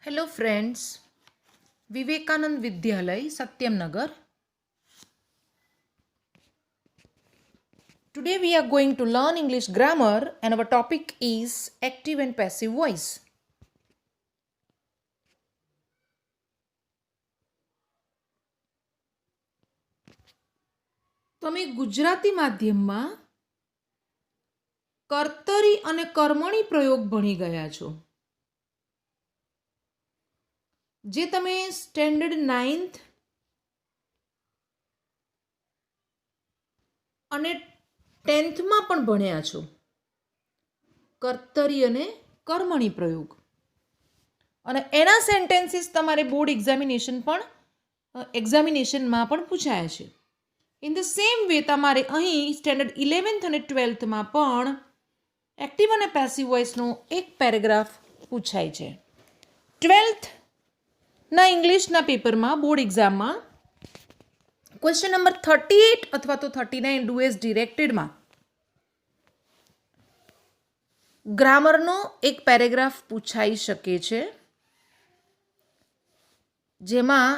Hello friends, Vivekanand Vidyalay, Satyam Nagar. Today we are going to learn English grammar and our topic is active and passive voice. તમે ગુજરાતી માધ્યમમાં કર્તરી અને કર્મણી પ્રયોગ ભણી ગયા છો. જે તમે સ્ટેન્ડર્ડ 9th અને 10th માં પણ ભણ્યા છો. કર્તરી અને કર્મણી પ્રયોગ અને એના સેન્ટેન્સીસ તમારે બોર્ડ એક્ઝામિનેશનમાં પણ પૂછાયા છે. ઇન ધ સેમ વે તમારે અહીં સ્ટેન્ડર્ડ 11th અને 12th માં પણ એક્ટિવ અને પેસિવ વોઇસનો એક પેરેગ્રાફ પૂછાય છે. 12th ના ઇંગ્લિશના પેપરમાં બોર્ડ એક્ઝામમાં ક્વેશ્ચન નંબર 38 અથવા તો 39 ડુ એઝ ડિરેક્ટેડમાં ગ્રામરનો એક પેરેગ્રાફ પૂછાઈ શકે છે, જેમાં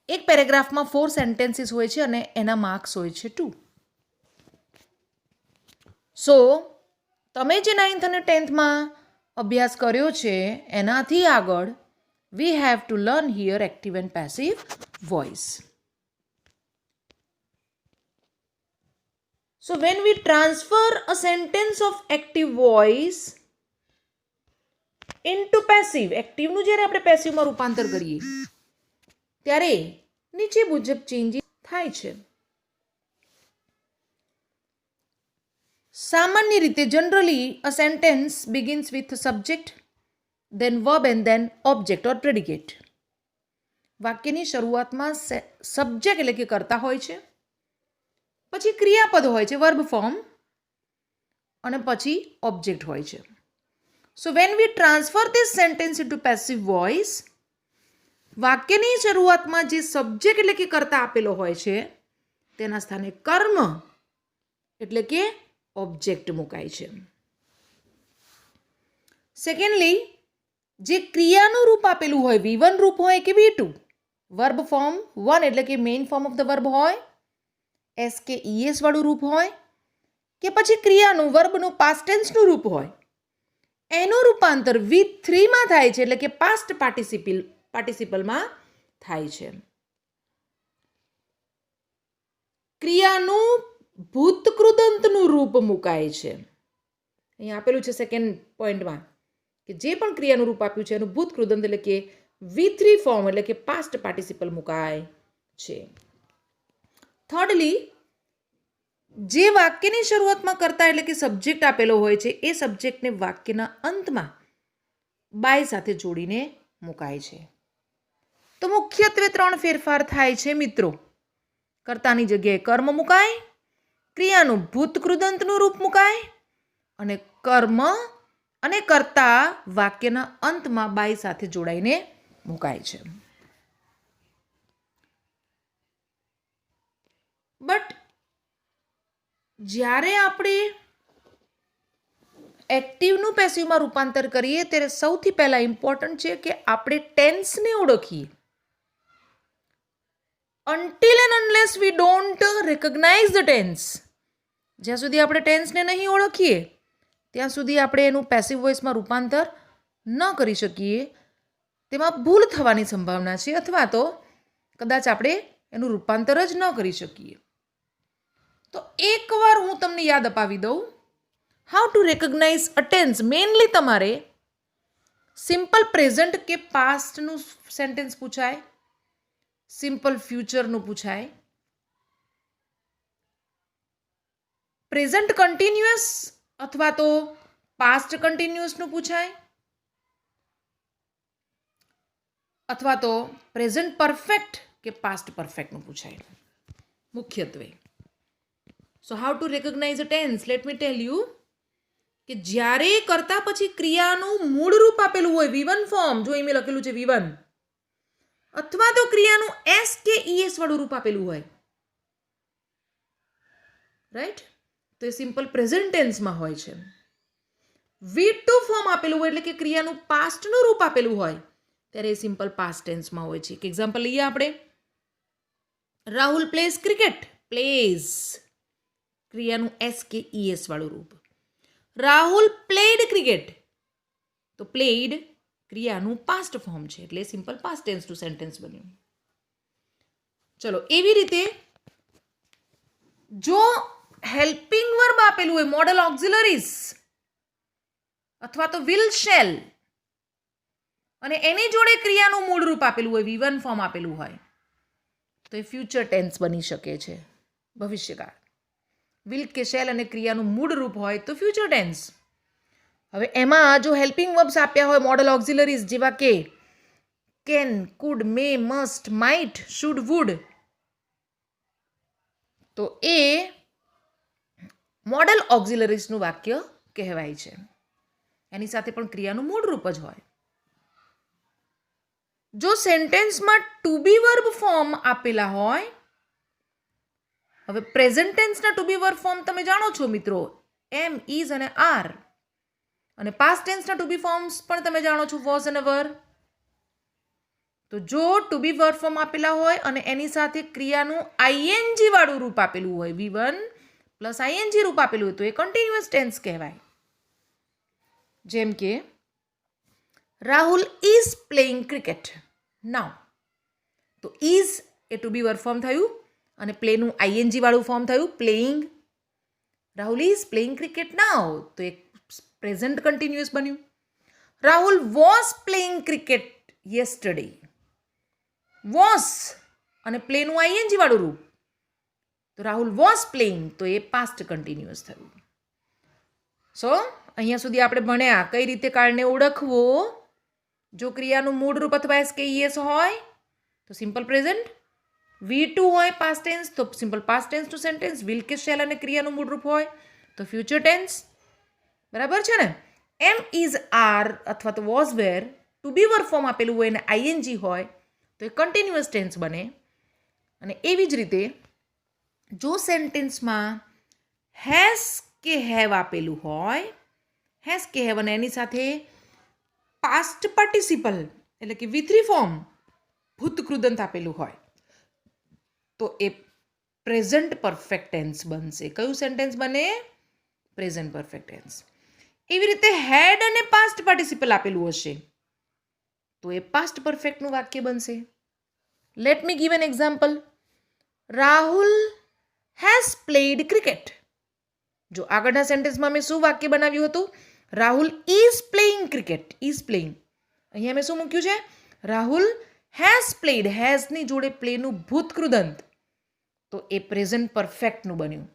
એક પેરેગ્રાફમાં 4 સેન્ટેન્સીસ હોય છે અને એના માર્ક્સ હોય છે 2. સો તમે જે 9th અને 10th માં અભ્યાસ કર્યો છે એનાથી આગળ we have to learn here active and passive voice. So when we transfer a sentence of active voice into passive, active નું જ્યારે આપણે passive માં રૂપાંતર કરીએ ત્યારે નીચે મુજબ ચેન્જીસ થાય છે. સામાન્ય રીતે generally a sentence begins with subject, then verb and then object or predicate. વાક્યની શરૂઆતમાં સબ્જેક્ટ એટલે કે કર્તા હોય છે, પછી ક્રિયાપદ હોય છે વર્બ ફોર્મ અને પછી ઓબ્જેક્ટ હોય છે. So when we transfer this sentence into passive voice, વાક્યની શરૂઆતમાં જે સબ્જેક્ટ એટલે કે કર્તા આપેલો હોય છે તેના સ્થાને કર્મ એટલે કે ઓબ્જેક્ટ મુકાય છે. સેકન્ડલી, જે ક્રિયાનું રૂપ આપેલું હોય V1 રૂપ હોય કે V2, વર્બ ફોર્મ 1 એટલે કે main form of the verb હોય, એસ કે ES વાળું રૂપ હોય કે પછી ક્રિયાનું વર્બનું પાસ્ટ ટેન્સનું રૂપ હોય, એનું રૂપાંતર V3 માં થાય છે એટલે કે પાસ્ટ પાર્ટિસિપલમાં થાય છે. ક્રિયાનું ભૂતકૃદંતનું રૂપ મુકાય છે. અહીં આપેલું છે સેકન્ડ પોઈન્ટમાં કે જે પણ ક્રિયાનું રૂપ આપ્યું છે એનું ભૂતકૃદંત એટલે કે V3 ફોર્મ એટલે કે પાસ્ટ પાર્ટિસિપલ મુકાય છે. થર્ડલી, જે વાક્યની શરૂઆતમાં કરતા એટલે કે સબ્જેક્ટ આપેલો હોય છે એ સબ્જેક્ટને વાક્યના અંતમાં બાય સાથે જોડીને મુકાય છે. તો મુખ્યત્વે 3 ફેરફાર થાય છે મિત્રો. કર્તાની જગ્યાએ કર્મ મુકાય, ક્રિયાનું ભૂતકૃદંતનું રૂપ મુકાય અને કર્મ અને કર્તા વાક્યના અંતમાં બાય સાથે જોડાઈને મુકાય છે. બટ જ્યારે આપણે એક્ટિવનું પેસિવમાં રૂપાંતર કરીએ ત્યારે સૌથી પહેલાં ઇમ્પોર્ટન્ટ છે કે આપણે ટેન્સને ઓળખીએ. until and unless we don't recognize the tense, જ્યાં સુધી આપણે ટેન્સને નહીં ઓળખીએ ત્યાં સુધી આપણે એનું પેસિવ વોઇસમાં રૂપાંતર ન કરી શકીએ. તેમાં ભૂલ થવાની સંભાવના છે અથવા તો કદાચ આપણે એનું રૂપાંતર જ ન કરી શકીએ. તો એકવાર હું તમને યાદ અપાવી દઉં how to recognise a tense. Mainly તમારે સિમ્પલ પ્રેઝન્ટ કે પાસ્ટનું સેન્ટેન્સ પૂછાય, સિમ્પલ ફ્યુચરનું પૂછાય, પ્રેઝન્ટ કન્ટિન્યુઅસ અથવા તો પાસ્ટ કન્ટિન્યુઅસનું પૂછાય અથવા તો પ્રેઝન્ટ પરફેક્ટ કે પાસ્ટ પરફેક્ટનું પૂછાય મુખ્યત્વે. So how to recognise a tense, let me tell you કે જ્યારે કરતા પછી ક્રિયાનું મૂળ રૂપ આપેલું હોય V1 ફોર્મ, જો અહીં મેં લખેલું છે V1, અથવા તો ક્રિયાનું S કે ES વાળું રૂપ આપેલું હોય, રાઈટ, તો એ સિમ્પલ પ્રેઝન્ટ ટેન્સમાં હોય છે. V2 ફોર્મ આપેલું હોય એટલે કે ક્રિયાનું પાસ્ટનું રૂપ આપેલું હોય ત્યારે એ સિમ્પલ પાસ્ટ ટેન્સમાં હોય છે. એક એક્ઝામ્પલ લઈએ આપણે. Rahul plays cricket. પ્લેઝ ક્રિયાનું SKES વાળું રૂપ. Rahul played cricket. તો પ્લેડ ક્રિયાનું પાસ્ટ ફોર્મ છે એટલે સિમ્પલ પાસ્ટ ટેન્સનું સેન્ટેન્સ બન્યું. ચલો એવી રીતે જો હેલ્પિંગ વર્બ આપેલું હોય, મોડલ ઓક્ઝિલરીઝ અથવા તો વિલ શેલ, અને એની જોડે ક્રિયાનું મૂળ રૂપ આપેલું હોય, V1 ફોર્મ આપેલું હોય, તો એ ફ્યુચર ટેન્સ બની શકે છે, ભવિષ્યકાળ. વિલ કે શેલ અને ક્રિયાનું મૂળ રૂપ હોય તો ફ્યુચર ટેન્સ. હવે એમાં જો હેલ્પિંગ વર્બ્સ આપ્યા હોય, મોડલ ઓક્ઝિલરીઝ જેવા કે can, could, may, must, might, should, would, તો એ મોડલ ઓક્ઝિલરીઝનું વાક્ય કહેવાય છે. એની સાથે પણ ક્રિયાનું મૂળ રૂપ જ હોય. જો સેન્ટેન્સમાં ટુ બી વર્બ ફોર્મ આપેલા હોય, હવે present ટેન્સના two be verb form તમે જાણો છો મિત્રો, એમ, ઇઝ અને આર, અને પાસ્ટ ટેન્સના ટુ બી ફોર્મ્સ પણ તમે જાણો છો, વોઝ અને વર. તો જો ટુ બી વર્બ ફોર્મ આપેલા હોય અને એની સાથે ક્રિયાનું ING વાળું રૂપ આપેલું હોય, V1 પ્લસ ING રૂપ આપેલું હોય, તો એ કન્ટિન્યુઅસ ટેન્સ કહેવાય. જેમ કે Rahul is playing cricket now. તો ઇઝ એ ટુ બી વર્બ ફોર્મ થયું અને પ્લેનું ING વાળું ફોર્મ થયું, playing. Rahul is playing cricket now, તો એક પ્રેઝન્ટ કન્ટિન્યુઅસ બન્યું. Rahul was playing cricket yesterday. Was અને પ્લેનું ING વાળું રૂપ, તો રાહુલ વોઝ પ્લેઇંગ, તો એ પાસ્ટ કન્ટિન્યુઅસ થયું. સો અહીંયા સુધી આપણે ભણ્યા કઈ રીતે કાળને ઓળખવો. જો ક્રિયાનું મૂળ રૂપ અથવા SKES હોય તો સિમ્પલ પ્રેઝન્ટ, V2 હોય પાસ્ટ ટેન્સ તો સિમ્પલ પાસ્ટ ટેન્સનું સેન્ટેન્સ, વિલ કે શેલ અને ક્રિયાનું મૂળ રૂપ હોય તો ફ્યુચર ટેન્સ. બરાબર છે ને? એમ, ઇઝ, આર અથવા તો was, were to be verb form આપેલું હોય અને ING હોય તો એ કન્ટિન્યુઅસ ટેન્સ બને. અને એવી જ રીતે જો સેન્ટેન્સમાં હેઝ કે હેવ આપેલું હોય, હેઝ કે હેવ અને એની સાથે પાસ્ટ પાર્ટિસિપલ એટલે કે V3 ફોર્મ ભૂતકૃદંત આપેલું હોય તો એ પ્રેઝન્ટ પરફેક્ટ ટેન્સ બનશે. કયું સેન્ટેન્સ બને? Present perfect tense. એવી રીતે હેડ અને પાસ્ટ પાર્ટિસિપલ આપેલું હશે તો એ પાસ્ટ પરફેક્ટનું વાક્ય બનશે. Let me give an example. Rahul has played cricket. જો આગળના સેન્ટેન્સમાં મેં શું વાક્ય બનાવ્યું હતું? Rahul is playing cricket. Is playing. અહીંયા મેં શું મૂક્યું છે? Rahul has played. હેઝની જોડે પ્લેનું ભૂતકૃદંત તો એ પ્રેઝન્ટ પરફેક્ટનું બન્યું.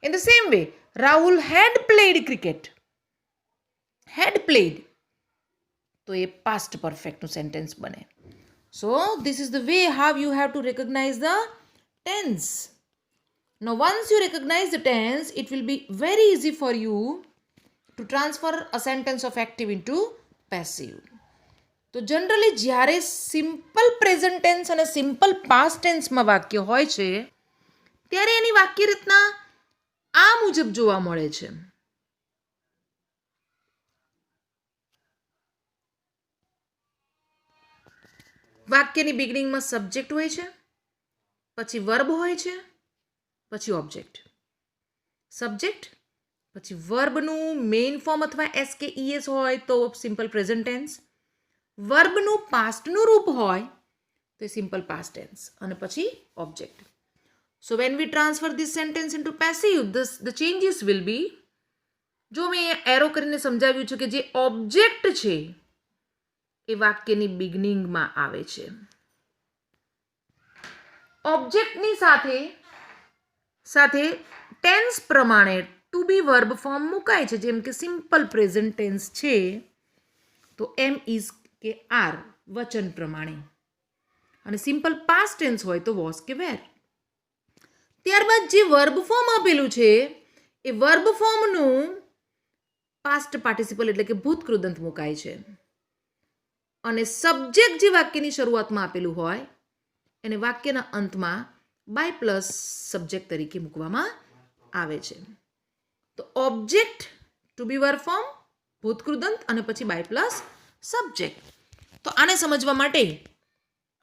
In the same way Rahul had played cricket. Had played તો એ પાસ્ટ પરફેક્ટનું સેન્ટેન્સ બને. So this is the way how you have to recognise the tense. Now once you recognize the tense, it will be very easy for you to transfer a sentence of active into passive. તો generally જ્યારે simple present tense અને simple past ટેન્સમાં વાક્ય હોય છે ત્યારે એની વાક્ય રચના આ મુજબ જોવા મળે છે. વાક્યની બિગિનિંગમાં સબ્જેક્ટ હોય છે, પછી વર્બ હોય છે, પછી ઓબ્જેક્ટ. સબ્જેક્ટ પછી વર્બનું મેઇન ફોર્મ અથવા SKES હોય તો સિમ્પલ પ્રેઝન્ટ ટેન્સ, વર્બનું પાસ્ટનું રૂપ હોય તો એ સિમ્પલ પાસ્ટ ટેન્સ, અને પછી object. So when we transfer this sentence into passive, the changes will be, જો મેં એરો કરીને સમજાવ્યું છે કે જે ઓબ્જેક્ટ છે એ વાક્યની બિગનિંગમાં આવે છે. ઓબ્જેક્ટની સાથે ટેન્સ પ્રમાણે ટુ બી વર્બ ફોર્મ મુકાય છે. જેમ કે સિમ્પલ પ્રેઝન્ટ ટેન્સ છે તો એમ, ઇઝ કે આર વચન પ્રમાણે, અને સિમ્પલ પાસ્ટ ટેન્સ હોય તો વોઝ કે વેર. ત્યારબાદ જે વર્બ ફોર્મ આપેલું છે એ વર્બ ફોર્મનું પાસ્ટ પાર્ટિસિપલ એટલે કે ભૂતકૃદંત મુકાય છે, અને સબ્જેક્ટ જે વાક્યની શરૂઆતમાં આપેલું હોય એને વાક્યના અંતમાં બાય પ્લસ સબ્જેક્ટ તરીકે મૂકવામાં આવે છે. તો object two be verb form ભૂતકૃદંત અને પછી બાય પ્લસ સબ્જેક્ટ. તો આને સમજવા માટે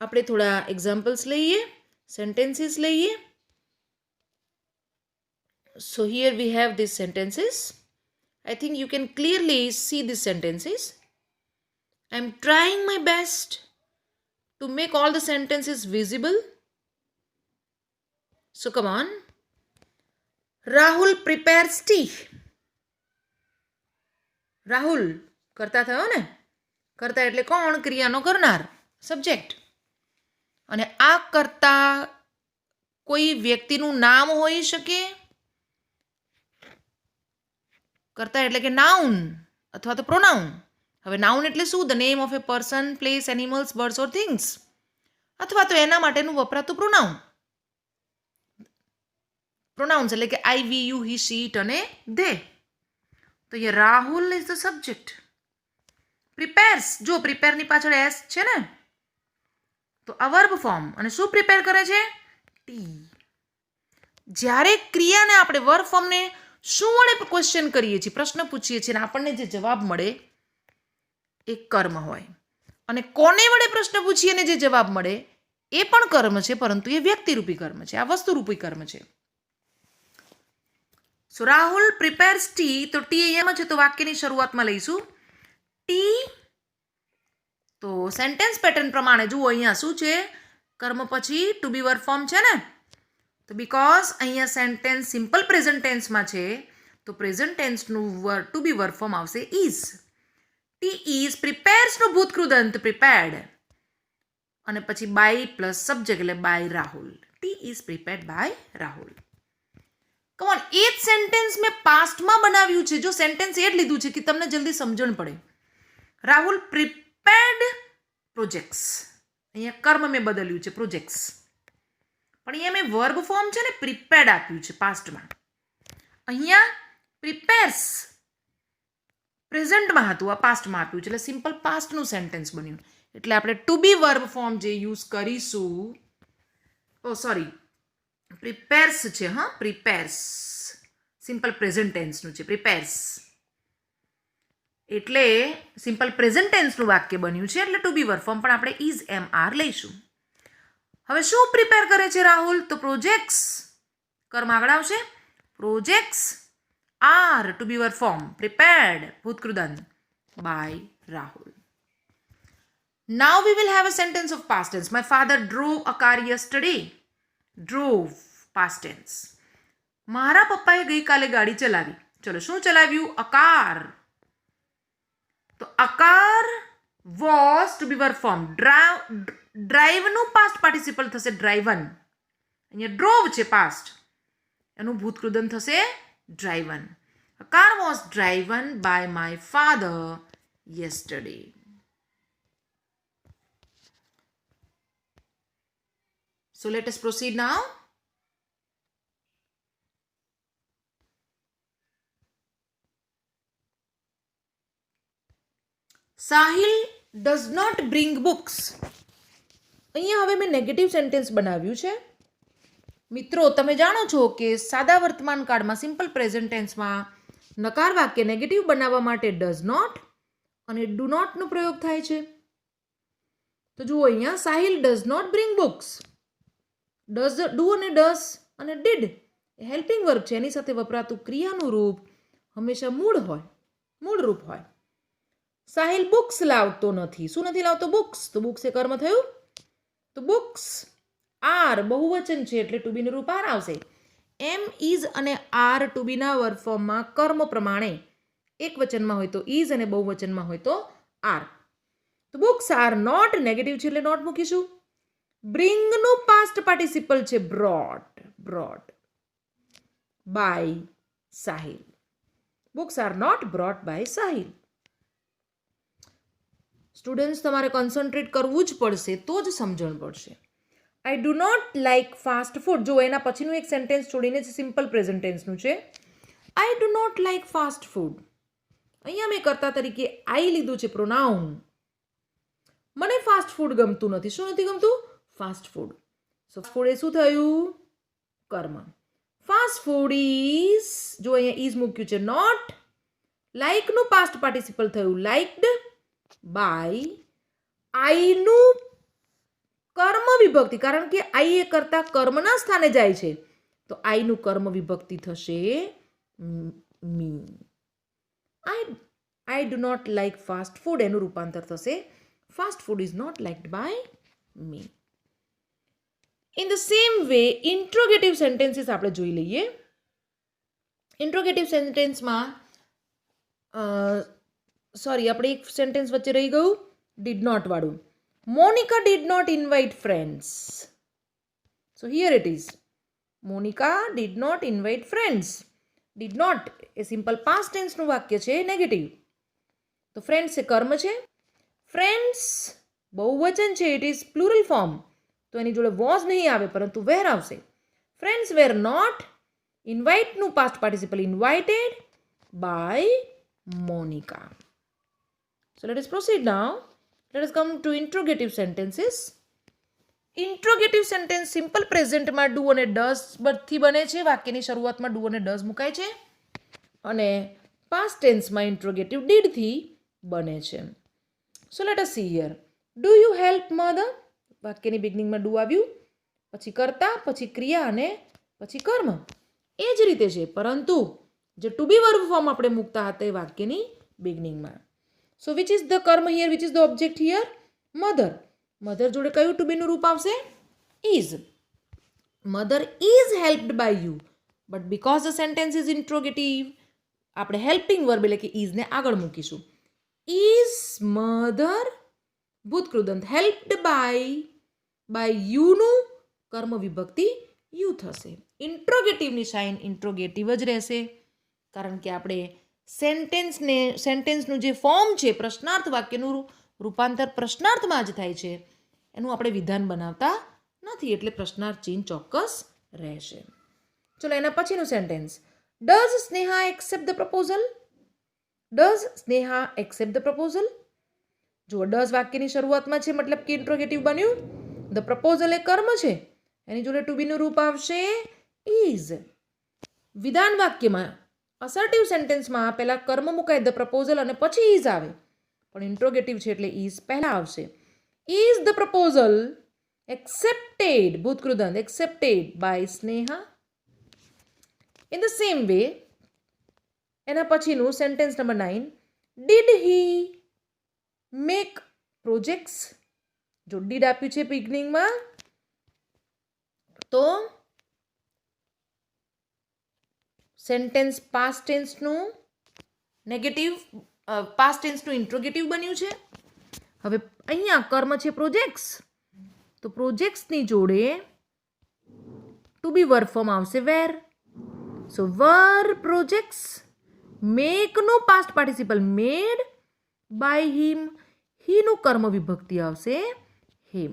આપણે થોડા એક્ઝામ્પલ્સ લઈએ, સેન્ટેન્સીસ લઈએ. So here we have these sentences. I think you can clearly see these sentences. I'm trying my best to make all the sentences visible. So come on. Rahul prepares tea. Rahul કરતા થયો ને, કરતા એટલે કોણ? ક્રિયાનો કરનાર, subject. અને આ કરતા કોઈ વ્યક્તિનું નામ હોઈ શકે. કરતા એટલે કે નાઉન અથવા તો પ્રોનાઉન. હવે નાઉન એટલે શું? The name of A person, place, animals, birds or things, અથવા તો એના માટેનું વપરાતું પ્રોનાઉન. પ્રોનાઉન્સ એટલે કે આઈ, વી, યુ, હી, શી, ઇટ અને ધે. તો ये Rahul is the subject. Prepares, જો પ્રિપેરની પાછળ એસ છે ને, તો આ વર્બ ફોર્મ. અને શું પ્રિપેર કરે છે? ટી. જ્યારે ક્રિયાને આપણે વર્બ ફોર્મને શું વડે ક્વેશ્ચન કરીએ છીએ, પ્રશ્ન પૂછીએ છીએ, અને આપણને જે જવાબ મળે એ કર્મ હોય. અને કોને વડે પ્રશ્ન પૂછીએ ને જે જવાબ મળે એ પણ કર્મ છે, પરંતુ એ વ્યક્તિરૂપી કર્મ છે, આ વસ્તુરૂપી કર્મ છે. સો રાહુલ પ્રિપેર્સ ટી. તો ટી અહીંયા છે, તો વાક્યની શરૂઆતમાં લઈશું ટી. તો સેન્ટેન્સ પેટર્ન પ્રમાણે જુઓ અહીંયા શું છે? કર્મ પછી ટુ બી વર્બ ફોર્મ છે ને, તો બીકોઝ અહીંયા સેન્ટેન્સ સિમ્પલ પ્રેઝન્ટ ટેન્સમાં છે, તો પ્રેઝન્ટ ટેન્સનું ટુ બી વર્બ ફોર્મ આવશે ઇઝ. ટી ઇઝ પ્રિપેર્સનું ભૂતકૃદંત પ્રિપેર્ડ, અને પછી બાય પ્લસ સબ્જેક્ટ એટલે by Rahul. It is prepared by Rahul. Come on, એ જ સેન્ટેન્સ મેં પાસ્ટમાં બનાવ્યું છે. જો સેન્ટેન્સ એ જ લીધું છે કે તમને જલ્દી સમજણ પડે. રાહુલ પ્રિપેર્ડ પ્રોજેક્ટ્સ, અહીંયા કર્મ મેં બદલ્યું છે પ્રોજેક્ટ્સ, પણ અહીંયા મેં વર્બ ફોર્મ છે ને પ્રિપેર્ડ આપ્યું છે પાસ્ટમાં. અહીંયા પ્રિપેર્સ પ્રેઝન્ટમાં હતું, આ પાસ્ટમાં આપ્યું છે, એટલે સિમ્પલ પાસ્ટનું સેન્ટેન્સ બન્યું. એટલે આપણે ટુ બી વર્બ ફોર્મ જે યુઝ કરીશું, સોરી પ્રિપેર્સ છે, હા પ્રિપેર્સ સિમ્પલ પ્રેઝન્ટ ટેન્સનું છે પ્રિપેર્સ, એટલે સિમ્પલ પ્રેઝન્ટ ટેન્સનું વાક્ય બન્યું છે, એટલે ટુ બી વર્બ ફોર્મ પણ આપણે ઇઝ એમ આર લઈશું. હવે શું પ્રિપેર કરે છે રાહુલ? તો પ્રોજેક્ટ્સ, કર્મ આગળ આવશે. Projects are to be verb form prepared ભૂતકૃદંત by Rahul. Now we will have a sentence of past tense. My father drove a car yesterday. Drove past tense. મારા પપ્પાએ ગઈકાલે ગાડી ચલાવી. ચલો શું ચલાવ્યું? A car. તો a car was to be verb form. ડ્રાઈવનું પાસ્ટ પાર્ટિસિપલ થશે ડ્રાઈવન. અહીંયા ડ્રોવ છે પાસ્ટ, એનું ભૂતકૃદંત થશે driven. A car was driven by my father yesterday. So let us proceed now. Sahil does not bring books. અહીંયા હવે મેં નેગેટિવ સેન્ટેન્સ બનાવ્યું છે. મિત્રો તમે જાણો છો કે સાદા વર્તમાન કાળમાં સિમ્પલ પ્રેઝન્ટ ટેન્સમાં નકાર વાક્ય નેગેટિવ બનાવવા માટે ડઝ નોટ અને ડુ નોટનો પ્રયોગ થાય છે. તો જુઓ અહીંયા Sahil does not bring books. Does, do અને ડઝ અને ડીડ એ હેલ્પિંગ વર્બ છે, એની સાથે વપરાતું ક્રિયાનું રૂપ હંમેશા મૂળ રૂપ હોય. સાહિલ બુક્સ લાવતો નથી. શું નથી લાવતો? બુક્સ. તો બુક્સ એ કર્મ થયું. તો બુક્સ આર બહુવચન છે એટલે ટુ બીનું રૂપ આર આવશે. એમ, ઇઝ અને આર ટુ બીના વર્બ ફોર્મમાં કર્મ પ્રમાણે એક વચનમાં હોય તો ઇઝ અને બહુવચનમાં હોય તો આર. તો બુક્સ આર નોટ નેગેટિવ છે એટલે નોટ મૂકીશું. બ્રિંગનું પાસ્ટ પાર્ટિસિપલ છે brought by Sahil. Books are not brought by Sahil. Students તમારે કોન્સન્ટ્રેટ કરવું જ પડશે તો જ સમજણ પડશે. I do not like fast food. જો એના પછીનું એક સેન્ટેન્સ છોડીને સિમ્પલ પ્રેઝન્ટ ટેન્સનું છે. I do not like fast food. અહીંયા મેં કર્તા તરીકે આઈ લીધું છે પ્રોનાઉન. મને ફાસ્ટ ફૂડ ગમતું નથી. શું નથી ગમતું? Fast food. સો ફૂડ એ શું થયું? કર્મ. ફાસ્ટ ફૂડ ઇઝ, જો અહીંયા ઇઝ મૂક્યું છે નોટ. લાઇકનું પાસ્ટ પાર્ટિસિપલ થયું લાઇકડ બાય આઈનું કર્મ વિભક્તિ, કારણ કે આઈ એ કરતા કર્મના સ્થાને જાય છે, તો આઈનું કર્મ વિભક્તિ થશે me. I do not like fast food, એનું રૂપાંતર થશે fast food is not liked by me. In the same way interrogative sentences આપણે જોઈ લઈએ. ઇન્ટ્રોગેટિવ સેન્ટેન્સમાં આપણે એક સેન્ટેન્સ વચ્ચે રહી ગયું, ડીડ નોટ વાળું. Monica did not invite friends. So here it is. Monica did not invite friends. Did not એ સિમ્પલ પાસ્ટ ટેન્સનું વાક્ય છે, નેગેટિવ. તો ફ્રેન્ડ્સ એ કર્મ છે. ફ્રેન્ડ્સ બહુવચન છે, ઇટ ઇઝ પ્લુરલ ફોર્મ, તો એની જોડે વોઝ નહીં આવે પરંતુ વેર આવશે. Friends were not. ઇન્વાઇટનું past participle invited by Monica. So let us proceed now. Let us come to interrogative sentences. Interrogative sentence simple પ્રેઝન્ટમાં ડુ અને ડઝ થી બને છે. વાક્યની શરૂઆતમાં ડુ અને ડઝ મુકાય છે, અને પાસ્ટ ટેન્સમાં ઇન્ટ્રોગેટિવ ડીડથી બને છે. So let us see here. Do you help mother? વાક્યની બિગનિંગમાં ડુ આવ્યું, પછી કર્તા, પછી ક્રિયા અને પછી કર્મ. એ જ રીતે છે, પરંતુ જે ટુ બી વર્બ ફોર્મ આપણે મૂકતા હતા એ વાક્યની બિગનિંગમાં. સો વિચ ઇઝ ધ કર્મ here, which is the object here? Mother. Mother જોડે કયું ટુ બીનું રૂપ આવશે? Is. Mother is helped by you, but because the sentence is interrogative, આપણે હેલ્પિંગ વર્બ એટલે કે ઇઝને આગળ મૂકીશું. ઇઝ મધર ભૂતકૃદંત હેલ્પ્ડ બાય યુનું કર્મ વિભક્તિ યુ થશે. ઇન્ટ્રોગેટિવની સાઇન ઇન્ટ્રોગેટિવ જ રહેશે, કારણ કે આપણે સેન્ટેન્સનું જે ફોર્મ છે, પ્રશ્નાર્થ વાક્યનું રૂપાંતર પ્રશ્નાર્થમાં જ થાય છે, એનું આપણે વિધાન બનાવતા નથી, એટલે પ્રશ્નાર્થ ચિહ્ન ચોક્કસ રહેશે. ચલો એના પછીનું sentence. Does Sneha accept the proposal? Does Sneha accept the proposal? જો ડઝ વાક્યની શરૂઆતમાં છે, મતલબ કે ઇન્ટ્રોગેટિવ બન્યું. ધ પ્રપોઝલ એ કર્મ છે, એની જોડે ટુ બીનું રૂપ આવશે ઇઝ. વિધાન વાક્યમાં અસર્ટિવ સેન્ટેન્સમાં પહેલા કર્મ મુકાય ધ પ્રપોઝલ અને પછી ઇઝ આવે, પણ ઇન્ટ્રોગેટિવ છે એટલે ઇઝ પહેલા આવશે. ઇઝ ધ પ્રપોઝલ એક્સેપ્ટેડ ભૂતકૃદંત accepted by Sneha? In the same way એના પછીનું sentence number 9. Did he make projects? જો ડીડ આપ્યું છે બિગનિંગમાં, તો સેન્ટેન્સ પાસ્ટ ટેન્સનું નેગેટિવ, પાસ્ટ ટેન્સનું ઇન્ટ્રોગેટિવ બન્યું છે. હવે અહીંયા કર્મ છે પ્રોજેક્ટ્સ, તો પ્રોજેક્ટ્સની જોડે ટુ બી વર્બ ફોર્મ આવશે વેર. So were projects. મેકનું past participle made by him, હીનું કર્મ વિભક્તિ આવશે હિમ.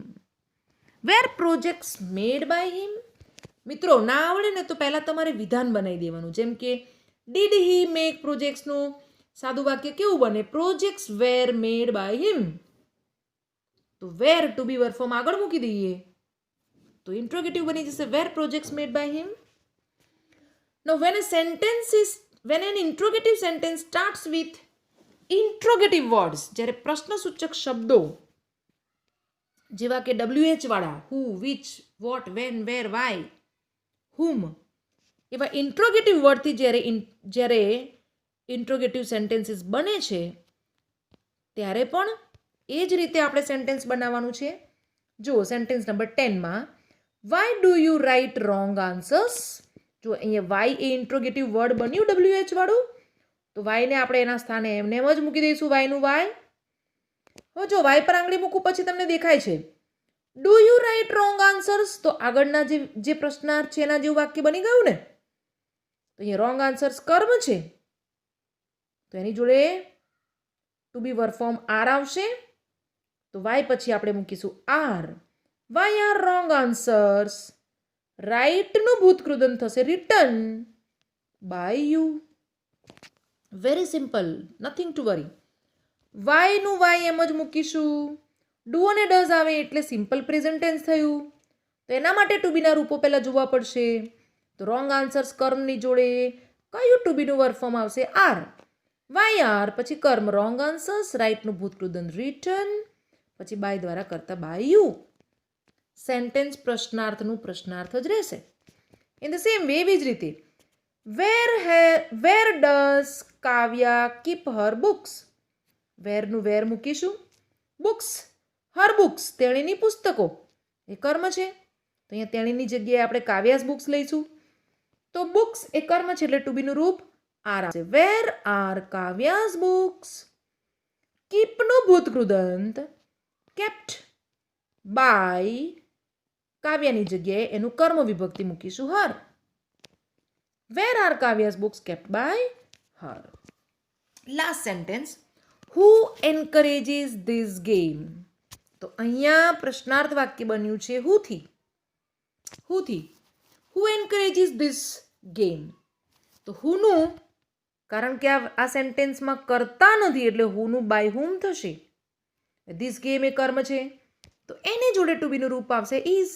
વેર પ્રોજેક્ટ્સ મેડ બાય હિમ. મિત્રો ના આવડે ને તો પહેલાં તમારે વિધાન બનાવી દેવાનું, જેમ કે ડીડ હી મેક પ્રોજેક્ટ્સનું સાદું વાક્ય કેવું બને? Projects were made by him. તો were to be verb form આગળ મૂકી દઈએ તો ઇન્ટ્રોગેટિવ બની જશે were projects made by him. Now when an interrogative sentence starts with interrogative words, જ્યારે પ્રશ્નસૂચક શબ્દો જેવા કે WH વાળા, who, which, what, when, where, why, whom, એવા ઇન્ટ્રોગેટિવ વર્ડથી જ્યારે ઇન્ટ્રોગેટિવ સેન્ટેન્સીસ બને છે, ત્યારે પણ એ જ રીતે આપણે સેન્ટેન્સ બનાવવાનું છે. જો સેન્ટેન્સ નંબર 10માં why do you write wrong answers? જો અહીંયા વાય એ ઇન્ટ્રોગેટિવ વર્ડ બન્યું WH વાળું, તો વાયને આપણે એના સ્થાને એમને એમ જ મૂકી દઈશું, વાયનું વાય. હવે જો વાય પર આંગળી મૂકું પછી તમને દેખાય છે do you write wrong answers, તો આગળના જે પ્રશ્નાર્થ છે એના જેવું વાક્ય બની ગયું ને. તો અહીંયા રોંગ આન્સર્સ કર્મ છે, તો એની જોડે to be verb form are આવશે, તો વાય પછી આપણે મૂકીશું are. Why are wrong answers? રાઇટનું ભૂતકૃદંત થશે written by you. Very simple, nothing to worry. વાયનું વાય એમ જ મૂકીશું. ડુ અને ડઝ આવે એટલે સિમ્પલ પ્રેઝન્ટ ટેન્સ થયું, તો એના માટે ટુ બીના રૂપો પહેલાં જોવા પડશે. તો રોંગ આન્સર્સ કર્મની જોડે કયું ટુ બીનું વર્બ ફોર્મ આવશે? આર. વાય આર પછી કર્મ રોંગ આન્સર્સ, રાઇટનું ભૂતકૃદંત રિટન, પછી બાય દ્વારા કરતા બાય યુ. સેન્ટેન્સ પ્રશ્નાર્થનું પ્રશ્નાર્થ જ રહેશે. ઇન ધ સેમ વે એવી જ રીતે where does Kavya keep her books. વેરનું વેર મૂકીશું. બુક્સ હર બુક્સ તેણીની પુસ્તકો એ કર્મ છે. તો અહીંયા તેણીની જગ્યાએ આપણે કાવ્યાસ બુક્સ લઈશું. તો બુક્સ એ કર્મ છે એટલે ટુ બીનું રૂપ આર આવશે. Where are Kavya's books. કીપનું ભૂતકૃદંત કેપ્ટ બાય કાવ્યાની જગ્યાએ એનું કર્મ વિભક્તિ મૂકીશું her. Where are Kavya's books kept by her. Last sentence who encourages this game. તો અહીંયા પ્રશ્નાર્થ વાક્ય બન્યું છે હુથી. હુથી હુ એન્કરેજીસ ધીસ ગેમ. તો હુનું કારણ કે આ સેન્ટેન્સમાં કરતા નથી એટલે હુનું બાય હુમ થશે. ધીસ ગેમ એ કર્મ છે તો એની જોડે ટુ બીનું રૂપ આવશે is.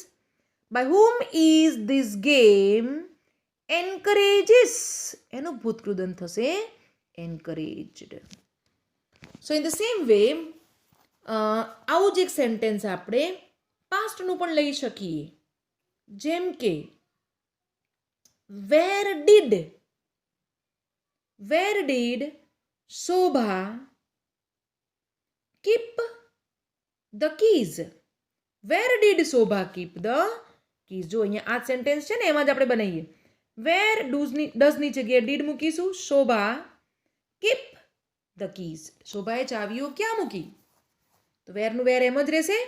By whom is this game encourages એનું ભૂતકૃદંત થશે encouraged. So in the same way આવું જ એક સેન્ટેન્સ આપણે પાસ્ટનું પણ લઈ શકીએ. જેમ કે where did Shobha keep the keys. Where did Shobha keep the keys. જો અહીંયા આ સેન્ટેન્સ છે ને એમાં જ આપણે બનાવીએ. વેર ડઝની જગ્યાએ ડીડ મૂકીશું. શોભા કીપ ધ કીઝ. શોભાએ ચાવીઓ ક્યાં મૂકી? તો વેરનું વેર એમ જ રહેશે.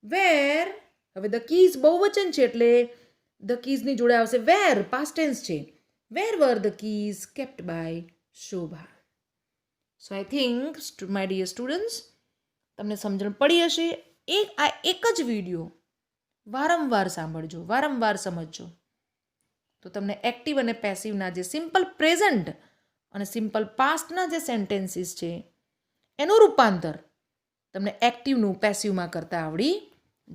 વેર હવે ધ કીઝ બહુવચન છે એટલે ધ કીઝની જોડે આવશે વેર. પાસ્ટ ટેન્સ છે. Were were the keys kept by Shobha. So I think my dear students તમને સમજણ પડી હશે. આ એક જ વિડીયો વારંવાર સાંભળજો, વારંવાર સમજજો તો તમને એક્ટિવ અને પેસિવના જે સિમ્પલ પ્રેઝન્ટ અને સિમ્પલ પાસ્ટના જે સેન્ટેન્સીસ છે એનું રૂપાંતર તમને એક્ટિવનું પેસિવમાં કરતા આવડી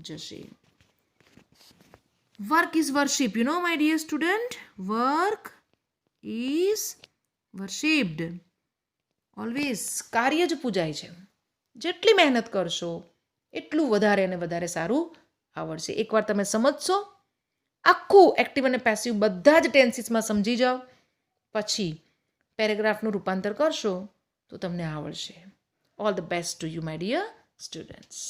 જશે. Work is worship. You know my dear student, work is worshipped. Always કાર્ય જ પૂજાય છે. જેટલી મહેનત કરશો એટલું વધારે અને વધારે સારું આવડશે. એકવાર તમે સમજશો, આખું એક્ટિવ અને પેસિવ બધા જ ટેન્સીસમાં સમજી જાઓ, પછી પેરેગ્રાફનું રૂપાંતર કરશો તો તમને આવડશે. All the best to you my dear students.